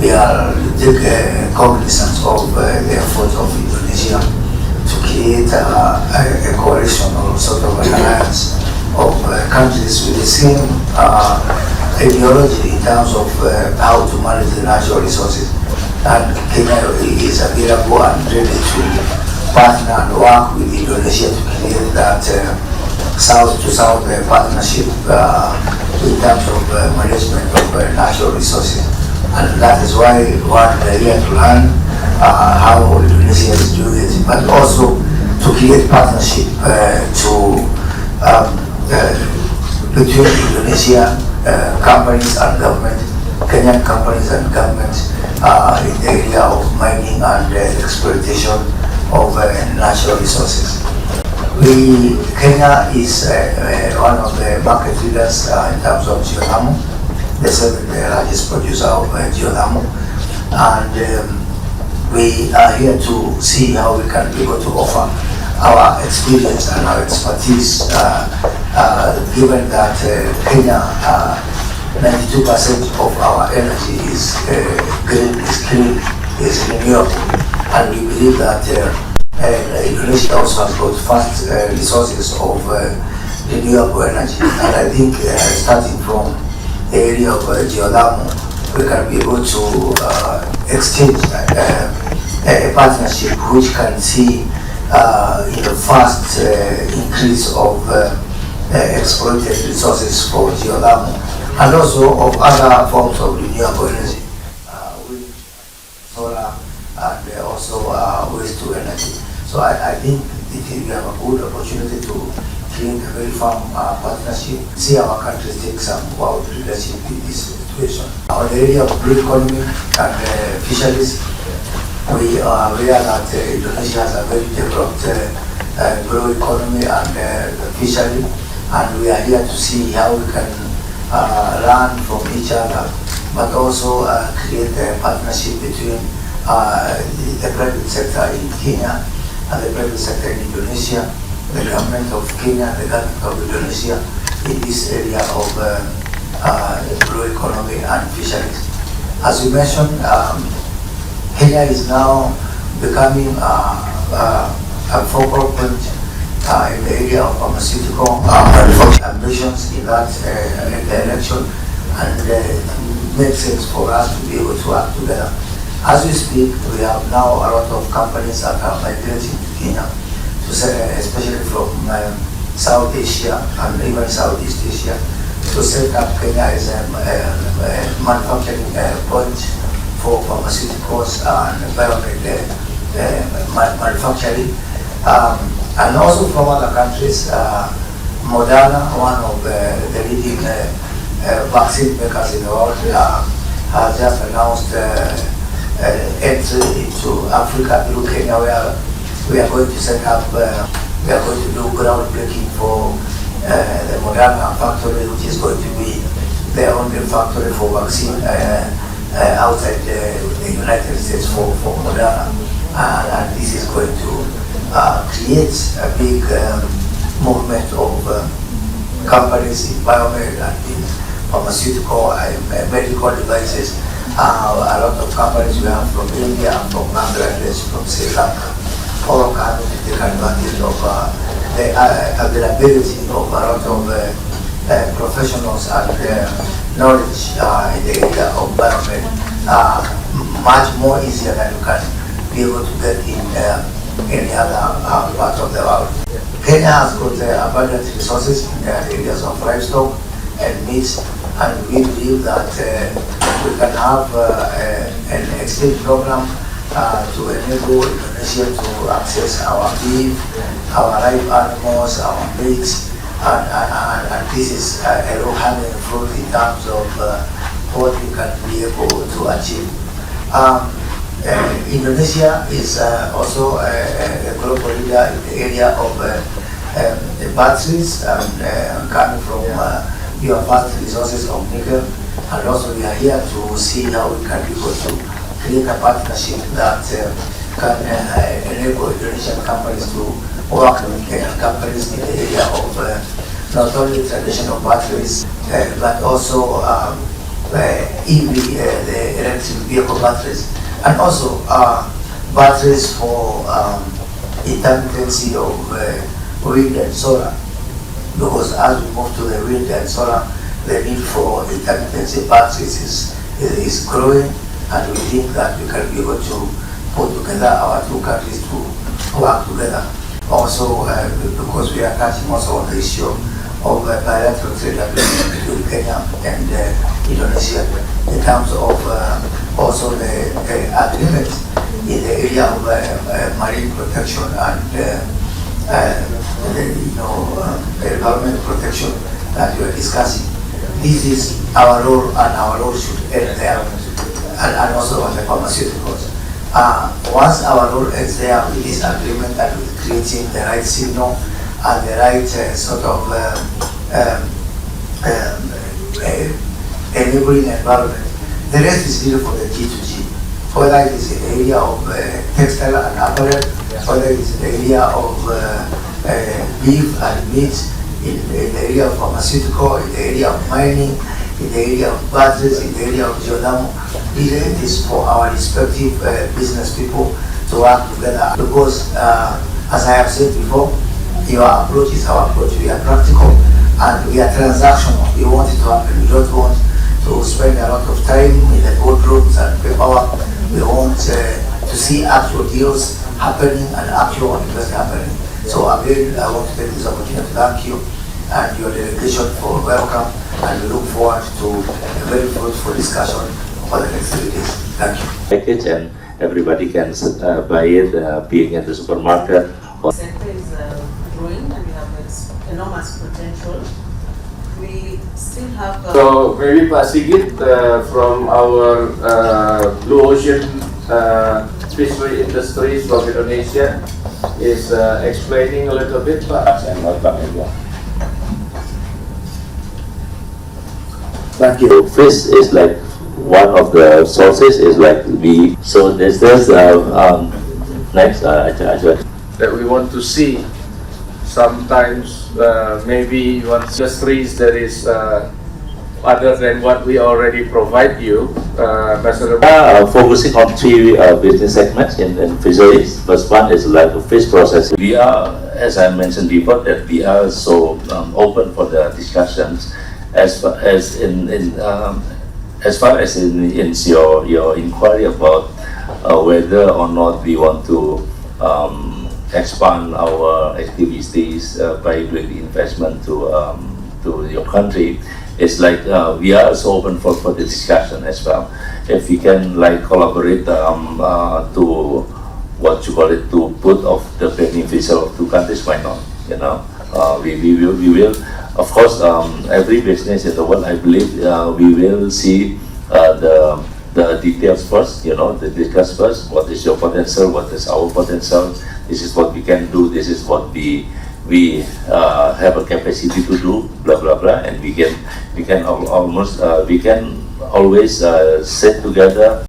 we are take cognizance of the efforts of Indonesia to create a coalition or sort of an alliance of countries with the same ideology in terms of how to manage the natural resources. And Kenya is available and ready to partner and work with Indonesia to create that south-to-south partnership in terms of management of natural resources. And that is why one we are here to learn how Indonesia is doing it, but also to create partnership between Indonesia companies and government, Kenyan companies and government in the area of mining and exploitation of natural resources. Kenya is one of the market leaders in terms of geothermal, the seventh largest producer of geothermal, and we are here to see how we can be able to offer our experience and our expertise, given that Kenya, 92% of our energy is green, is clean, is renewable, and we believe that Indonesia also has got vast resources of renewable energy, and I think starting from the area of geothermal, we can be able to exchange a partnership which can see fast increase of exploited resources for geothermal and also of other forms of renewable energy, wind, solar, and also waste to energy. So I think we have a good opportunity to create a very firm partnership, see our countries take some world leadership in this situation. On the area of blue economy and fisheries, we are aware that Indonesia has a very developed blue economy and fishery, and we are here to see how we can learn from each other, but also create a partnership between the private sector in Kenya and the private sector in Indonesia, the government of Kenya, the government of Indonesia in this area of blue economy and fisheries. As you mentioned, Kenya is now becoming a focal point in the area of pharmaceutical ambitions in that direction, and it makes sense for us to be able to work together. As we speak, we have now a lot of companies that are migrating to Kenya, especially from South Asia and even Southeast Asia, to set up Kenya as a manufacturing point for pharmaceuticals and environment manufacturing, and also from other countries. Moderna, one of the leading vaccine makers in the world, has just announced entry into Africa through Kenya, where we are going to set up, we are going to do groundbreaking for the Moderna factory, which is going to be the only factory for vaccine outside the United States for Moderna, and this is going to create a big movement of companies in biomed and in pharmaceutical and medical devices. A lot of companies we have from India, from Bangladesh, from Sri Lanka, all can take advantage of the availability of a lot of professionals and knowledge in the area of biomed, much more easier than you can be able to get in any other part of the world. Kenya has got abundant resources in the areas of livestock and meat, and we believe that we can have an exchange program to enable Indonesia to access our beef, our live animals, our meats, and this is a low-hanging fruit in terms of what we can be able to achieve. Indonesia is also a global leader in the area of batteries, and coming from your vast resources of nickel, and also we are here to see how we can be able to create a partnership that can enable Indonesian companies to work with Kenyan companies in the area of not only traditional batteries, but also EV, the electric vehicle batteries, and also batteries for intermittency of wind and solar. Because as we move to the wind and solar, the need for intermittency batteries is growing, and we think that we can be able to put together our two countries to work together. Also, because we are touching also on the issue of bilateral trade agreement between Kenya and Indonesia in terms of also the agreement in the area of marine protection and environment protection that we are discussing. This is our role, and our role should end there, and also on the pharmaceuticals. Once our role ends there with this agreement and with creating the right signal and the right sort of enabling environment, the rest is really for the G2G. Whether it is in the area of textile and apparel, whether it is in the area of beef and meat, in the area of pharmaceutical, in the area of mining, in the area of batteries, in the area of geothermal. It is for our respective business people to work together, because as I have said before, your approach is our approach. We are practical and we are transactional. We want it to happen. We don't want to spend a lot of time in the boardrooms and paperwork. We want to see actual deals happening and actual investment happening. So again, I want to take this opportunity to thank you and your delegation for welcome, and we look forward to a very fruitful discussion for the next 3 days. Thank you. Package, and everybody can buy it, being in the supermarket. The sector is growing, and we have enormous potential. We still have. So maybe Pak Sigit from our Blue Ocean fishery industries from Indonesia is explaining a little bit, Pak. Thank you. Fish is like one of the sources. Is like we. So there's next That we want to see. Sometimes maybe one industries that is other than what we already provide you, Ambassador. Focusing on three business segments in fisheries. First one is like fish processing. We are, as I mentioned before, that we are so open for the discussions as far as in your inquiry about whether or not we want to expand our activities by doing the investment to your country. It's like we are so open for the discussion as well. If we can like collaborate to what you call it, to put of the beneficial of two countries, why not? You know, we will. Of course, every business in the world, I believe, we will see the details first. You know, the discuss first. What is your potential? What is our potential? This is what we can do. This is what we have a capacity to do. Blah blah blah. And we can always sit together.